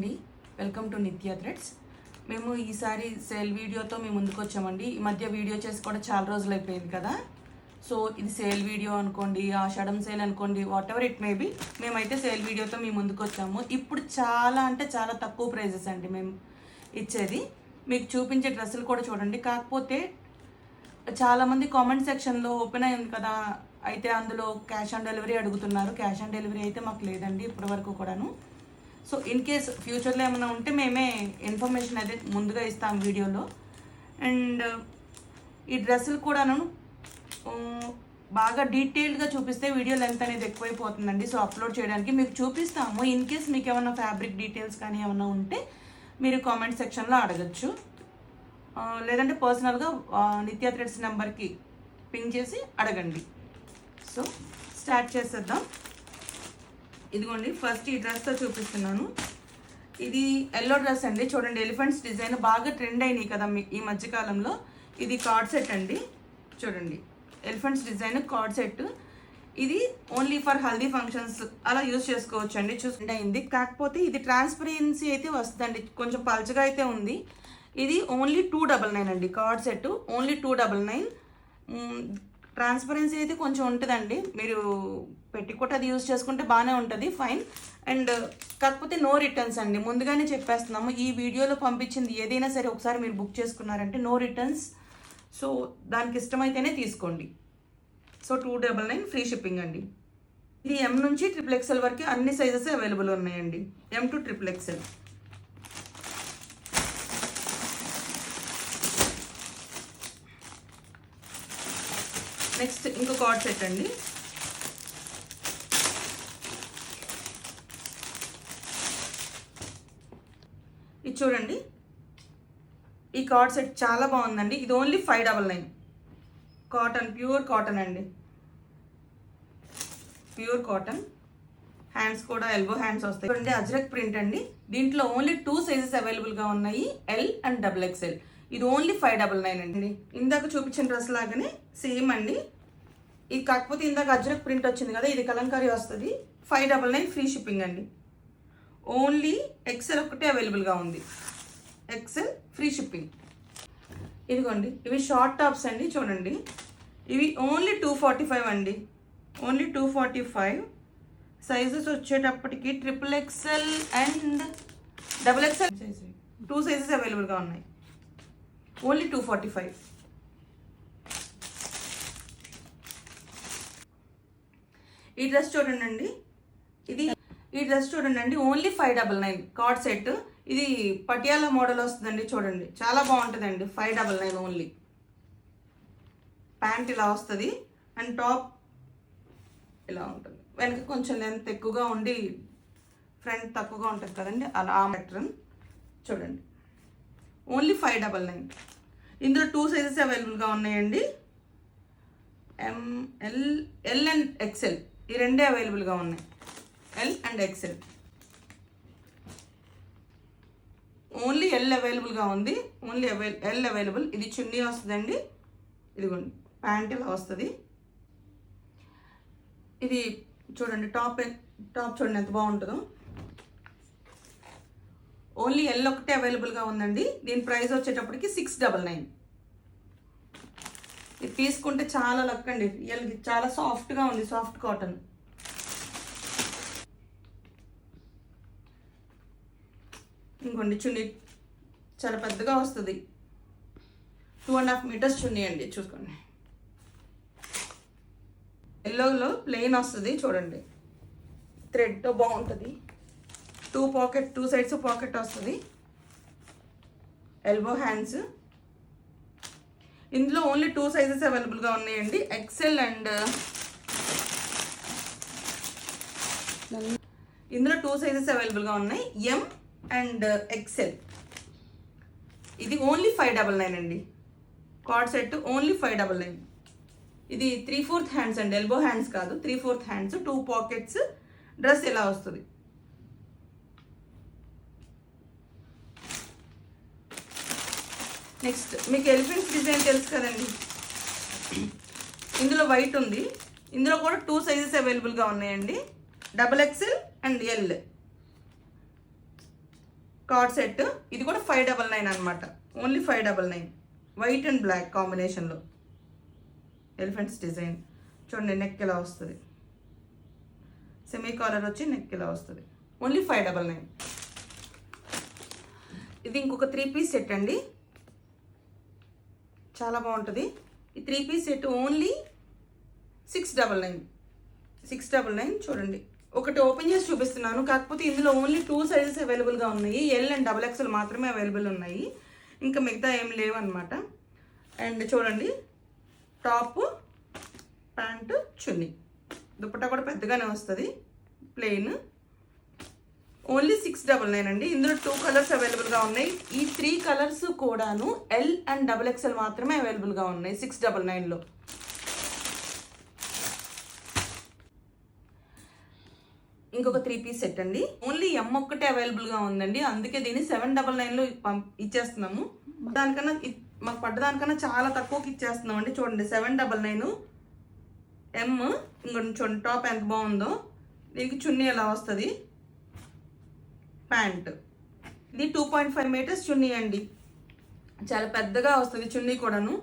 అండి welcome to నిత్య threads. మేము ఈసారి సేల్ వీడియోతో మేము ముందుకు వచ్చామండి. ఈ మధ్య వీడియో చేసి కూడా చాలా రోజులు అయిపోయింది కదా. సో ఇది సేల్ వీడియో అనుకోండి, ఆషాఢం సేల్ అనుకోండి, what ever it may be, మేమైతే సేల్ వీడియోతో మేము ముందుకు వచ్చాము. ఇప్పుడు చాలా అంటే చాలా తక్కువ ప్రైజెస్ అండి మేము ఇచ్చేది. మీకు చూపించే డ్రెస్సులు కూడా చూడండి. కాకపోతే చాలామంది కామెంట్ సెక్షన్లో ఓపెన్ అయింది కదా, అయితే అందులో క్యాష్ ఆన్ డెలివరీ అడుగుతున్నారు. క్యాష్ ఆన్ డెలివరీ అయితే మాకు లేదండి ఇప్పటివరకు కూడాను. సో ఇన్ కేస్ ఫ్యూచర్లో ఏమైనా ఉంటే మేమే ఇన్ఫర్మేషన్ అయితే ముందుగా ఇస్తాం వీడియోలో. అండ్ ఈ డ్రెస్సులు కూడాను బాగా డీటెయిల్డ్గా చూపిస్తే వీడియో లెంత్ అనేది ఎక్కువైపోతుందండి. సో అప్లోడ్ చేయడానికి మీకు చూపిస్తాము. ఇన్ కేస్ మీకు ఏమైనా ఫ్యాబ్రిక్ డీటెయిల్స్ కానీ ఏమైనా ఉంటే మీరు కామెంట్ సెక్షన్లో అడగచ్చు, లేదంటే పర్సనల్గా నిత్య థ్రెడ్స్ నెంబర్కి పింగ్ చేసి అడగండి. సో స్టార్ట్ చేసేద్దాం. ఇదిగోండి, ఫస్ట్ ఈ డ్రెస్తో చూపిస్తున్నాను. ఇది ఎల్లో డ్రెస్ అండి. చూడండి, ఎలిఫెంట్స్ డిజైన్ బాగా ట్రెండ్ అయినాయి కదా ఈ మధ్యకాలంలో. ఇది కార్డ్ సెట్ అండి. చూడండి, ఎలిఫెంట్స్ డిజైన్ కార్డ్ సెట్. ఇది ఓన్లీ ఫర్ హల్దీ ఫంక్షన్స్ అలా యూజ్ చేసుకోవచ్చు అండి. చూసుకుంటే అయింది. కాకపోతే ఇది ట్రాన్స్పరెన్సీ అయితే వస్తుందండి, కొంచెం పల్చగా అయితే ఉంది. ఇది ఓన్లీ 299 అండి. Card set only 299. ట్రాన్స్పరెన్సీ అయితే కొంచెం ఉంటుందండి. మీరు పెట్టికోట్ అది యూజ్ చేసుకుంటే బాగానే ఉంటుంది, ఫైన్. అండ్ కాకపోతే నో రిటర్న్స్ అండి, ముందుగానే చెప్పేస్తున్నాము. ఈ వీడియోలో పంపించింది ఏదైనా సరే ఒకసారి మీరు బుక్ చేసుకున్నారంటే నో రిటర్న్స్. సో దానికి ఇష్టమైతేనే తీసుకోండి. సో 299 ఫ్రీ షిప్పింగ్ అండి. ఇది M నుంచి XXL వరకు అన్ని సైజెస్ అవైలబుల్ ఉన్నాయండి. M to XXL. నెక్స్ట్ ఇంకో కార్డ్ సెట్ అండి. ఇది చూడండి, ఈ కార్డ్ సెట్ చాలా బాగుందండి. ఇది ఓన్లీ 599. కాటన్, ప్యూర్ కాటన్ అండి, ప్యూర్ కాటన్. హ్యాండ్స్ కూడా ఎల్బో హ్యాండ్స్ వస్తాయి. చూడండి, అజ్రక్ ప్రింట్ అండి. దీంట్లో ఓన్లీ 2 సైజెస్ అవైలబుల్గా ఉన్నాయి, L అండ్ XXL. ఇది ఓన్లీ 599 అండి. ఇందాక చూపించిన డ్రెస్ లాగానే సేమ్ అండి. ఇది కాకపోతే ఇందాక అజ్రక్ ప్రింట్ వచ్చింది కదా, ఇది కలంకారీ వస్తుంది. 599 ఫ్రీ షిప్పింగ్ అండి. ఓన్లీ XL ఒకటే అవైలబుల్గా ఉంది. XL free shipping. ఇదిగోండి, ఇవి షార్ట్ టాప్స్ అండి. చూడండి, ఇవి ఓన్లీ 245 అండి. ఓన్లీ 245. సైజెస్ వచ్చేటప్పటికి XXL and XXL size 2 sizes అవైలబుల్గా ఉన్నాయి. ఓన్లీ 245. ఈ డ్రెస్ చూడండి, ఈ డ్రెస్ చూడండి, ఓన్లీ 599 కార్డ్ సెట్. ఇది పటియాలా మోడల్ వస్తుందండి. చూడండి, చాలా బాగుంటుందండి. 599 ఓన్లీ. ప్యాంట్ ఇలా వస్తుంది అండ్ టాప్ ఇలా ఉంటుంది. వెనక కొంచెం లెంత్ ఎక్కువగా ఉండి ఫ్రంట్ తక్కువగా ఉంటుంది కదండి, అలా ఆ ప్యాటర్న్. చూడండి, ఓన్లీ 599. ఇందులో 2 సైజెస్ అవైలబుల్గా ఉన్నాయండి. L అండ్ XL ఈ రెండే అవైలబుల్గా ఉన్నాయి. L and XL. Only L అవైలబుల్గా ఉంది. Only L available. ఇది చున్నీ వస్తుందండి. ఇదిగోండి, ప్యాంట్ ఇలా వస్తుంది. ఇది చూడండి, టాప్ చూడండి ఎంత బాగుంటుందో. ఓన్లీ L ఒకటే అవైలబుల్గా ఉందండి. దీని ప్రైస్ వచ్చేటప్పటికి 699. ఇది తీసుకుంటే చాలా లక్ అండి. రియల్గా చాలా సాఫ్ట్గా ఉంది, సాఫ్ట్ కాటన్. ఇంకోండి, చున్నీ చాలా పెద్దగా వస్తుంది. 2.5 మీటర్స్ చున్నీ అండి. చూసుకోండి, ఎల్లోలో ప్లెయిన్ వస్తుంది. చూడండి, థ్రెడ్తో బాగుంటుంది. 2 సైడ్స్ పాకెట్ వస్తుంది. Elbow hands. ఇందులో ఓన్లీ 2 సైజెస్ అవైలబుల్గా ఉన్నాయండి. XL అండ్ ఇందులో 2 సైజెస్ అవైలబుల్గా ఉన్నాయి, M అండ్ XL. ఇది ఓన్లీ 599 అండి. Card set only 599. ఇది 3/4 హ్యాండ్స్ అండి, ఎల్బో హ్యాండ్స్ కాదు, 3/4 హ్యాండ్స్, 2 పాకెట్స్. డ్రెస్ ఇలా వస్తుంది. నెక్స్ట్ మీకు ఎలిఫెంట్స్ డిజైన్ తెలుసు కదండి. ఇందులో వైట్ ఉంది. ఇందులో కూడా 2 సైజెస్ అవైలబుల్గా ఉన్నాయండి, XXL and L. Card set. ఇది కూడా 599 అనమాట. ఓన్లీ 599. వైట్ అండ్ బ్లాక్ కాంబినేషన్లో ఎలిఫెంట్స్ డిజైన్. చూడండి నెక్ ఇలా వస్తుంది, సెమీ కాలర్ వచ్చి నెక్ ఇలా వస్తుంది. ఓన్లీ 599. ఇది ఇంకొక 3 పీస్ సెట్ అండి, చాలా బాగుంటుంది. ఈ 3 పీస్ సెట్ ఓన్లీ 699. 699. చూడండి ఒకటి ఓపెన్ చేసి చూపిస్తున్నాను, కాకపోతే ఇందులో ఓన్లీ 2 సైజెస్ అవైలబుల్గా ఉన్నాయి. ఎల్ అండ్ XXL మాత్రమే అవైలబుల్ ఉన్నాయి, ఇంకా మిగతా ఏం లేవు అనమాట. అండ్ చూడండి టాప్, ప్యాంటు, చున్నీ. దుపట్టా కూడా పెద్దగానే వస్తుంది, ప్లెయిన్. ఓన్లీ 699 అండి. ఇందులో 2 కలర్స్ అవైలబుల్గా ఉన్నాయి. ఈ 3 కలర్స్ కూడాను ఎల్ అండ్ XXL మాత్రమే అవైలబుల్గా ఉన్నాయి 699లో. ఇంకొక 3 పీస్ సెట్ అండి. ఓన్లీ M ఒక్కటే అవైలబుల్గా ఉందండి, అందుకే దీన్ని 799లో ఇచ్చేస్తున్నాము. దానికన్నా మాకు పడ్డదానికన్నా చాలా తక్కువకి ఇచ్చేస్తున్నాం అండి. చూడండి 799 M. ఇంకొంచెం చూడండి టాప్ ఎంత బాగుందో. దీనికి చున్నీ ఎలా వస్తుంది, ప్యాంట్. ఇది 2.5 మీటర్స్ చున్నీ అండి, చాలా పెద్దగా వస్తుంది చున్నీ కూడాను.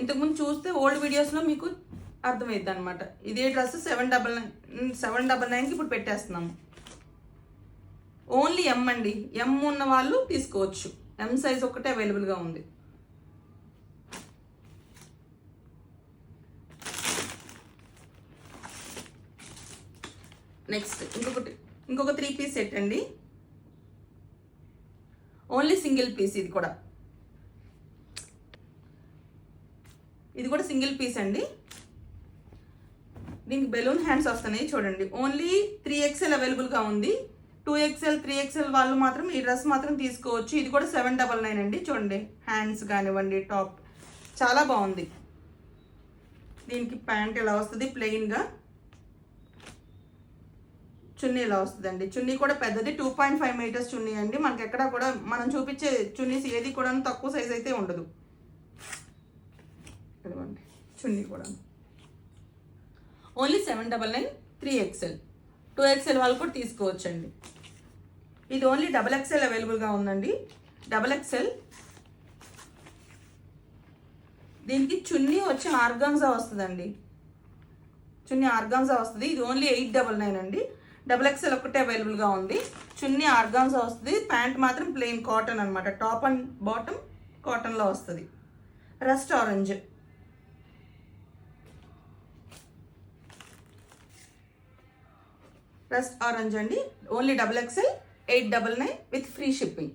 ఇంతకుముందు చూస్తే ఓల్డ్ వీడియోస్లో మీకు అర్థమైద్ది అనమాట. ఇదే డ్రెస్ 799కి ఇప్పుడు పెట్టేస్తున్నాము. ఓన్లీ M అండి. M ఉన్న వాళ్ళు తీసుకోవచ్చు, M సైజ్ ఒక్కటే అవైలబుల్గా ఉంది. నెక్స్ట్ ఇంకొక 3 పీస్ సెట్ అండి, ఓన్లీ సింగిల్ పీస్. ఇది కూడా సింగిల్ పీస్ అండి. దీనికి బెలూన్ హ్యాండ్స్ వస్తున్నాయి చూడండి. ఓన్లీ 3XL అవైలబుల్గా ఉంది. 2XL 3XL వాళ్ళు మాత్రం ఈ డ్రెస్ మాత్రం తీసుకోవచ్చు. ఇది కూడా 799 అండి. చూడండి హ్యాండ్స్ కానివ్వండి, టాప్ చాలా బాగుంది. దీనికి ప్యాంట్ ఎలా వస్తుంది, ప్లెయిన్గా. చున్నీ ఇలా వస్తుందండి. చున్నీ కూడా పెద్దది, 2.5 మీటర్స్ చున్నీ అండి. మనకి ఎక్కడ కూడా మనం చూపించే చున్నీస్ ఏది కూడా తక్కువ సైజ్ అయితే ఉండదు. ఇదిగోండి చున్నీ కూడా ఓన్లీ 799. 3XL 2XL వాళ్ళు కూడా తీసుకోవచ్చండి. ఇది ఓన్లీ XXL అవైలబుల్గా ఉందండి. XXL. దీనికి చున్నీ వచ్చి ఆర్గాన్జా వస్తుందండి, చున్నీ ఆర్గాన్జా వస్తుంది. ఇది ఓన్లీ 899 అండి. XXL ఒకటే అవైలబుల్గా ఉంది. చున్నీ ఆర్గాన్జా వస్తుంది, ప్యాంట్ మాత్రం ప్లెయిన్ కాటన్ అనమాట. టాప్ అండ్ బాటమ్ కాటన్లో వస్తుంది. Rust orange. రస్ట్ ఆరెంజ్ అండి. Only XXL 899 with free shipping.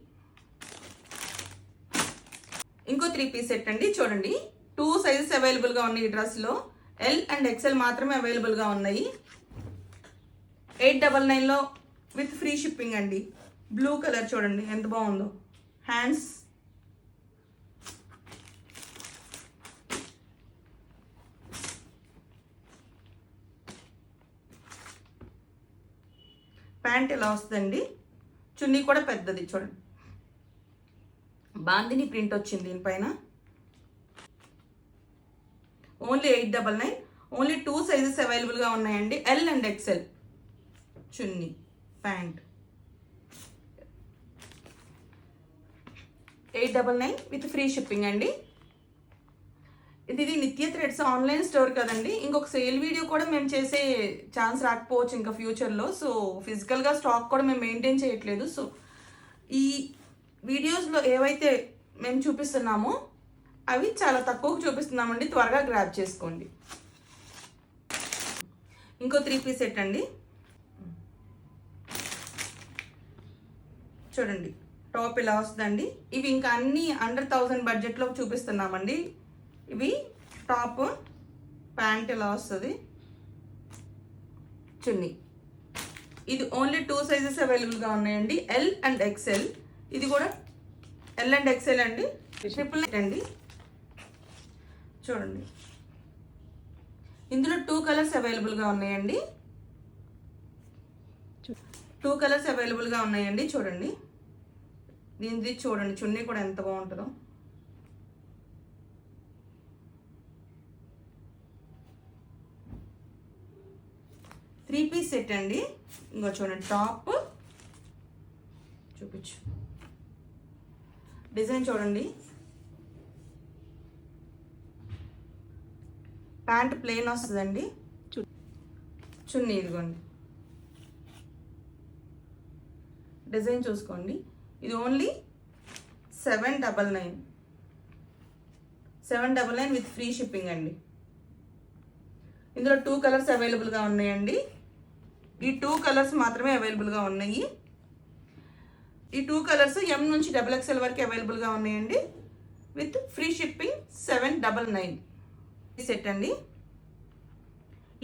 ఇంకో 3 పీస్ సెట్ అండి. చూడండి 2 సైజెస్ అవైలబుల్గా ఉన్నాయి ఈ డ్రెస్లో. L అండ్ XL మాత్రమే అవైలబుల్గా ఉన్నాయి. 899లో విత్ ఫ్రీ షిప్పింగ్ అండి. బ్లూ కలర్ చూడండి ఎంత బాగుందో. హ్యాండ్స్, ప్యాంట్ ఎలా వస్తుందండి. చున్నీ కూడా పెద్దది చూడండి, బాందిని ప్రింట్ వచ్చింది దీనిపైన. ఓన్లీ 899. ఓన్లీ 2 సైజెస్ అవైలబుల్గా ఉన్నాయండి, L and XL. Chunni, pant. 899 with free shipping అండి. ఇది నిత్య థ్రెడ్స్ ఆన్లైన్ స్టోర్ కదండి. ఇంకొక సేల్ వీడియో కూడా మేము చేసే ఛాన్స్ రాకపోవచ్చు ఇంకా ఫ్యూచర్లో. సో ఫిజికల్గా స్టాక్ కూడా మేము మెయింటైన్ చేయట్లేదు. సో ఈ వీడియోస్లో ఏవైతే మేము చూపిస్తున్నామో అవి చాలా తక్కువకు చూపిస్తున్నామండి, త్వరగా గ్రాబ్ చేసుకోండి. ఇంకో 3 పీస్ సెట్ అండి. చూడండి టాప్ ఇలా వస్తుందండి. ఇవి ఇంకా అన్నీ అండర్ 1000 బడ్జెట్లో చూపిస్తున్నామండి. ఇవి టాప్, ప్యాంట్ ఇలా వస్తుంది, చున్నీ. ఇది ఓన్లీ 2 సైజెస్ అవైలబుల్గా ఉన్నాయండి, L అండ్ XL. ఇది కూడా L అండ్ XL అండి. ట్రిపుల్ అండి. చూడండి ఇందులో 2 కలర్స్ అవైలబుల్గా ఉన్నాయండి. 2 కలర్స్ అవైలబుల్గా ఉన్నాయండి. చూడండి దీనిది చూడండి చున్నీ కూడా ఎంత బాగుంటుందో. త్రీ పీస్ సెట్ అండి. ఇంకో చూడండి టాప్, చూపించు. డిజైన్ చూడండి. ప్యాంట్ ప్లెయిన్ వస్తుందండి. చున్నీ ఇదిగోండి. డిజైన్ చూసుకోండి. ఇది ఓన్లీ 799 విత్ ఫ్రీ షిప్పింగ్ అండి. ఇందులో 2 కలర్స్ అవైలబుల్గా ఉన్నాయండి. ఈ 2 కలర్స్ మాత్రమే అవైలబుల్గా ఉన్నాయి. ఈ 2 కలర్స్ ఎం నుంచి XXL వరకు అవైలబుల్గా ఉన్నాయండి. విత్ ఫ్రీ షిప్పింగ్ 799 సెట్ అండి.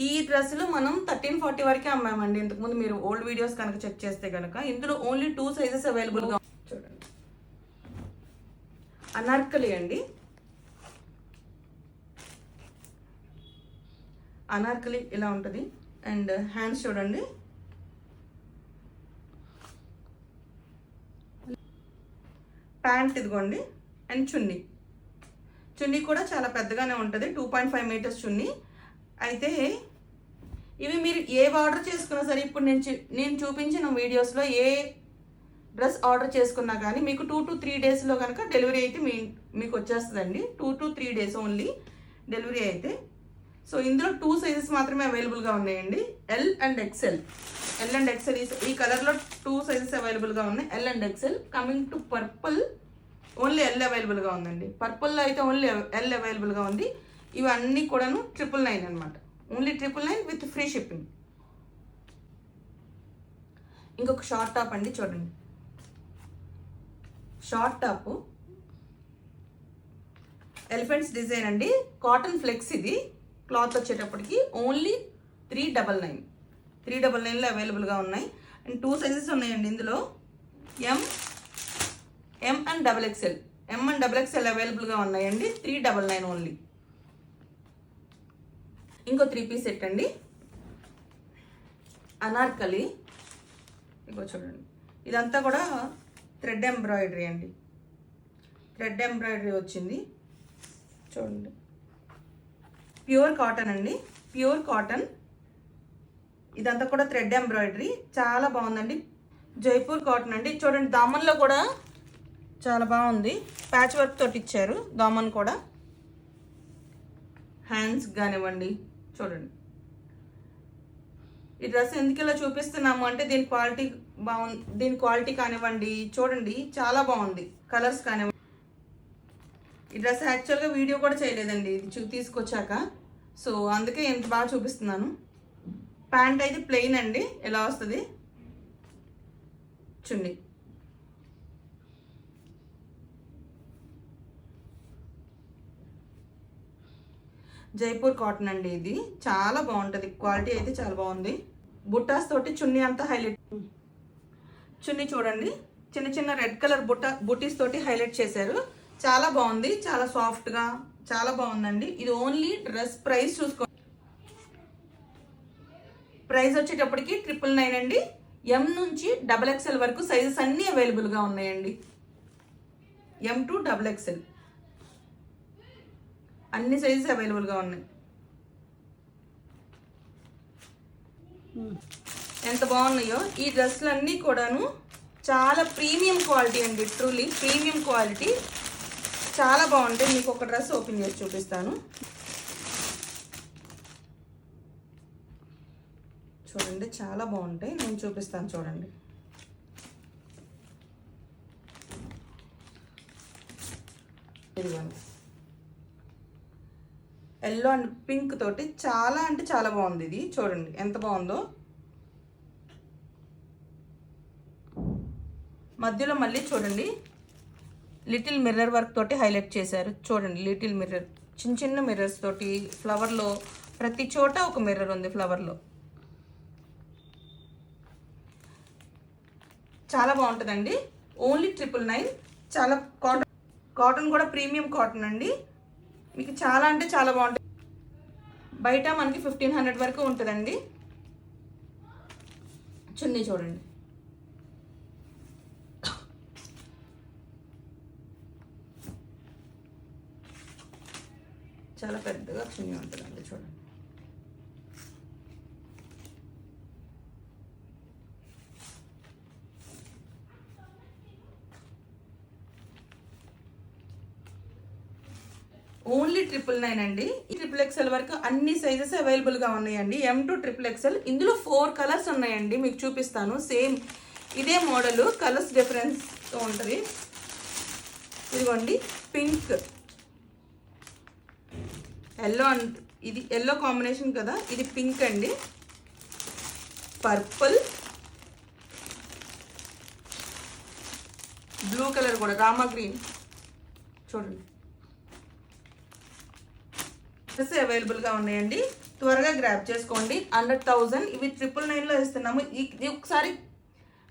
ఈ డ్రెస్సులు మనం 1340 వరకే అమ్మామండి ఇంతకుముందు. మీరు ఓల్డ్ వీడియోస్ కనుక చెక్ చేస్తే కనుక ఇందులో ఓన్లీ 2 సైజెస్ అవైలబుల్గా చూడండి. అనార్కలి అండి. అనార్కలి ఇలా ఉంటుంది. అండ్ హ్యాండ్స్ చూడండి. ప్యాంట్ ఇదిగోండి. అండ్ చున్నీ కూడా చాలా పెద్దగానే ఉంటుంది. 2.5 మీటర్స్ చున్నీ. అయితే ఇవి మీరు ఏ ఆర్డర్ చేసుకున్నా సరే, ఇప్పుడు నేను చూపించిన వీడియోస్లో ఏ డ్రెస్ ఆర్డర్ చేసుకున్నా కానీ మీకు 2 to 3 డేస్లో కనుక డెలివరీ అయితే మీకు వచ్చేస్తుందండి. 2 to 3 డేస్ ఓన్లీ డెలివరీ అయితే. సో ఇందులో 2 సైజెస్ మాత్రమే అవైలబుల్గా ఉన్నాయండి. L and XL. ఈ కలర్లో 2 సైజెస్ అవైలబుల్గా ఉన్నాయి. L and XL. Coming to purple, only L అవైలబుల్గా ఉందండి. పర్పుల్లో అయితే ఓన్లీ ఎల్ అవైలబుల్గా ఉంది. ఇవన్నీ కూడాను 999 అనమాట. Only 999 with free shipping. ఇంకొక షార్ట్ టాప్ అండి చూడండి. షార్ట్ టాప్ ఎలిఫెంట్స్ డిజైన్ అండి. కాటన్ ఫ్లెక్స్ ఇది. క్లాత్ వచ్చేటప్పటికి ఓన్లీ 399లో అవైలబుల్గా ఉన్నాయి. అండ్ 2 సైజెస్ ఉన్నాయండి ఇందులో. ఎం అండ్ XXL అవైలబుల్గా ఉన్నాయండి. 399 ఓన్లీ. ఇంకో 3 పీస్ సెట్ అండి. అనార్కలి. ఇంకో చూడండి. ఇదంతా కూడా థ్రెడ్ ఎంబ్రాయిడరీ అండి. థ్రెడ్ ఎంబ్రాయిడరీ వచ్చింది చూడండి. ప్యూర్ కాటన్ అండి. Pure cotton. ఇదంతా కూడా థ్రెడ్ ఎంబ్రాయిడరీ. చాలా బాగుందండి. జైపూర్ కాటన్ అండి. చూడండి దామన్లో కూడా చాలా బాగుంది. ప్యాచ్ వర్క్ తోటి ఇచ్చారు దామన్ కూడా. హ్యాండ్స్ కానివ్వండి చూడండి. ఈ డ్రెస్ ఎందుకు ఇలా చూపిస్తున్నాము అంటే దీని క్వాలిటీ బాగుంది. దీని క్వాలిటీ కానివ్వండి చూడండి చాలా బాగుంది. కలర్స్ కానివ్వండి. ఈ డ్రెస్ యాక్చువల్గా వీడియో కూడా చేయలేదండి ఇది తీసుకొచ్చాక. సో అందుకే ఎంత బాగా చూపిస్తున్నాను. ప్యాంట్ అయితే ప్లెయిన్ అండి. ఎలా వస్తుంది. చున్నీ. జైపూర్ కాటన్ అండి. ఇది చాలా బాగుంటుంది. క్వాలిటీ అయితే చాలా బాగుంది. బుట్టాస్ తోటి చున్నీ అంతా హైలైట్. చున్నీ చూడండి. చిన్న చిన్న రెడ్ కలర్ బుట్టీస్ తోటి హైలైట్ చేశారు. చాలా బాగుంది. చాలా సాఫ్ట్గా చాలా బాగుందండి. ఇది ఓన్లీ డ్రెస్ ప్రైస్ చూసుకో. ప్రైస్ వచ్చేటప్పటికి 999 అండి. ఎం నుంచి XXL వరకు సైజెస్ అన్నీ అవైలబుల్గా ఉన్నాయండి. ఎం టు XXL అన్ని సైజెస్ అవైలబుల్గా ఉన్నాయి. ఎంత బాగున్నాయో ఈ డ్రెస్సులు అన్నీ కూడాను. చాలా ప్రీమియం క్వాలిటీ అండి. Truly premium quality. చాలా బాగుంటాయి. మీకు ఒక డ్రెస్ ఓపెన్ చేసి చూపిస్తాను చూడండి. చాలా బాగుంటాయి. నేను చూపిస్తాను చూడండి. ఇదిగోండి. ఎల్లో అండ్ పింక్ తోటి చాలా అంటే చాలా బాగుంది. ఇది చూడండి ఎంత బాగుందో. మధ్యలో మళ్ళీ చూడండి లిటిల్ మిర్రర్ వర్క్ తోటి హైలైట్ చేశారు. చూడండి లిటిల్ మిర్రర్, చిన్న చిన్న మిర్రర్స్ తోటి. ఫ్లవర్లో ప్రతి చోట ఒక మిర్రర్ ఉంది. ఫ్లవర్లో చాలా బాగుంటుందండి. ఓన్లీ 999. చాలా కాటన్ కూడా ప్రీమియం కాటన్ అండి. మీకు చాలా అంటే చాలా బాగుంటుంది. బయట మనకి 1500 వరకు ఉంటుందండి. చున్నీ చూడండి. చాలా పెద్దగా చున్నీ ఉంటుందండి చూడండి. ఓన్లీ 999 అండి. XXL వరకు అన్ని సైజెస్ అవైలబుల్గా ఉన్నాయండి. M to XXL. ఇందులో 4 కలర్స్ ఉన్నాయండి, మీకు చూపిస్తాను. సేమ్ ఇదే మోడల్, కలర్స్ డిఫరెన్స్తో ఉంటుంది. ఇదిగోండి పింక్, ఎల్లో అండ్ ఇది ఎల్లో కాంబినేషన్ కదా, ఇది పింక్ అండి, పర్పుల్, బ్లూ కలర్ కూడా రామా గ్రీన్ చూడండి. అవైలబుల్గా ఉన్నాయండి, త్వరగా గ్రాప్ చేసుకోండి. 100,000 ఇవి 999లో ఇస్తున్నాము. ఇది ఒకసారి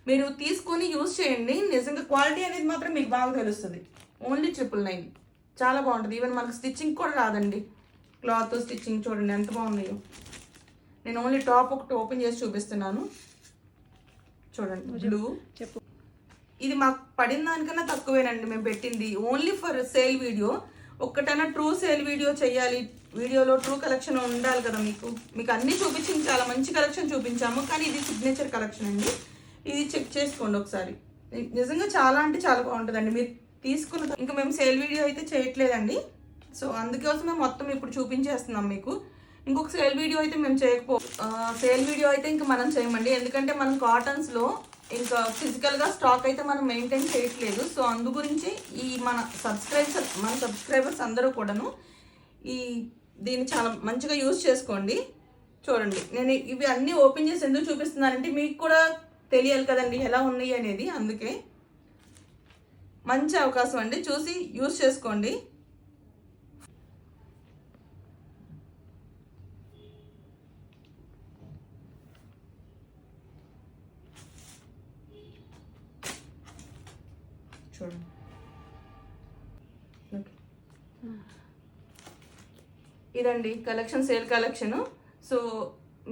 మీరు తీసుకొని యూజ్ చేయండి, నిజంగా క్వాలిటీ అనేది మాత్రం మీకు బాగా తెలుస్తుంది. ఓన్లీ 999, చాలా బాగుంటుంది. ఈవెన్ మనకు స్టిచ్చింగ్ కూడా రాదండి, క్లాత్ స్టిచ్చింగ్ చూడండి ఎంత బాగున్నాయో. నేను ఓన్లీ టాప్ ఒకటి ఓపెన్ చేసి చూపిస్తున్నాను చూడండి. బ్లూ చెప్పు, ఇది మాకు పడిన దానికన్నా తక్కువేనండి మేము పెట్టింది, ఓన్లీ ఫర్ సేల్ వీడియో. ఒక్కటైనా ట్రూ సేల్ వీడియో చేయాలి, వీడియోలో ట్రూ కలెక్షన్ ఉండాలి కదా. మీకు అన్నీ చూపించింది, చాలా మంచి కలెక్షన్ చూపించాము, కానీ ఇది సిగ్నేచర్ కలెక్షన్ అండి. ఇది చెక్ చేసుకోండి ఒకసారి, నిజంగా చాలా అంటే చాలా బాగుంటుందండి. మీరు తీసుకున్న ఇంకా మేము సేల్ వీడియో అయితే చేయట్లేదండి, సో అందుకోసమే మొత్తం ఇప్పుడు చూపించేస్తున్నాం మీకు. ఇంకొక సేల్ వీడియో అయితే మేము సేల్ వీడియో అయితే ఇంకా మనం చేయమండి, ఎందుకంటే మనం కాటన్స్లో ఇంకా ఫిజికల్గా స్టాక్ అయితే మనం మెయింటైన్ చేయట్లేదు. సో అందు గురించి ఈ మన సబ్స్క్రైబర్స్ అందరూ కూడాను దీన్ని చాలా మంచిగా యూజ్ చేసుకోండి. చూడండి, నేను ఇవి అన్నీ ఓపెన్ చేసి ఎందుకు చూపిస్తున్నానంటే మీకు కూడా తెలియాలి కదండి ఎలా ఉన్నాయి అనేది. అందుకే మంచి అవకాశం అండి, చూసి యూజ్ చేసుకోండి. చూడండి, ఇదండి కలెక్షన్, సేల్ కలెక్షన్. సో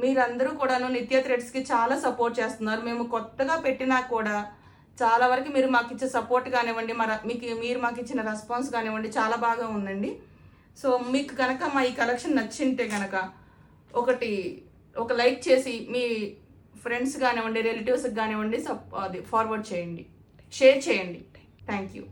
మీరందరూ కూడాను నిత్య థ్రెడ్స్కి చాలా సపోర్ట్ చేస్తున్నారు. మేము కొత్తగా పెట్టినా కూడా చాలా వరకు మీరు మాకు ఇచ్చే సపోర్ట్ కానివ్వండి, మీరు మాకు ఇచ్చిన రెస్పాన్స్ కానివ్వండి, చాలా బాగా ఉందండి. సో మీకు కనుక మా ఈ కలెక్షన్ నచ్చింటే కనుక ఒక లైక్ చేసి మీ ఫ్రెండ్స్ కానివ్వండి, రిలేటివ్స్కి కానివ్వండి ఫార్వర్డ్ చేయండి, షేర్ చేయండి. Thank you.